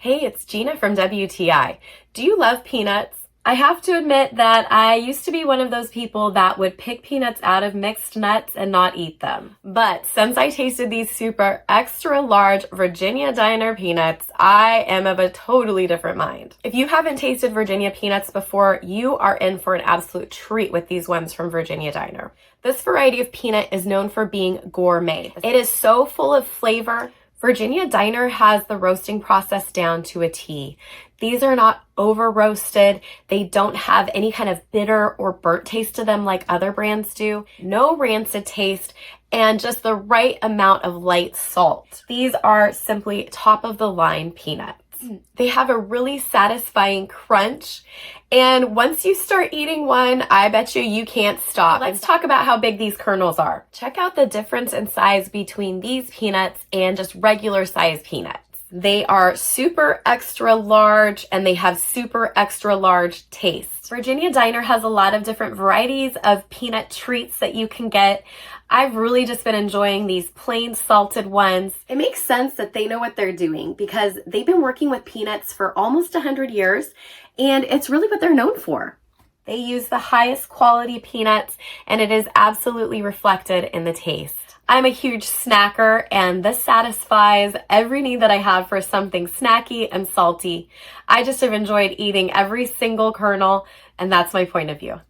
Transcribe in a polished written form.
Hey, it's Gina from WTI. Do you love peanuts? I have to admit that I used to be one of those people that would pick peanuts out of mixed nuts and not eat them. But since I tasted these super extra large Virginia Diner peanuts, I am of a totally different mind. If you haven't tasted Virginia peanuts before, you are in for an absolute treat with these ones from Virginia Diner. This variety of peanut is known for being gourmet. It is so full of flavor. Virginia Diner has the roasting process down to a T. These are not over roasted. They don't have any kind of bitter or burnt taste to them like other brands do. No rancid taste and just the right amount of light salt. These are simply top of the line peanuts. They have a really satisfying crunch, and once you start eating one, I bet you can't stop. Let's talk about how big these kernels are. Check out the difference in size between these peanuts and just regular size peanuts. They are super extra large and they have super extra large taste. Virginia Diner has a lot of different varieties of peanut treats that you can get. I've really just been enjoying these plain salted ones. It makes sense that they know what they're doing because they've been working with peanuts for almost 100 years and it's really what they're known for. They use the highest quality peanuts and it is absolutely reflected in the taste. I'm a huge snacker and this satisfies every need that I have for something snacky and salty. I just have enjoyed eating every single kernel and that's my point of view.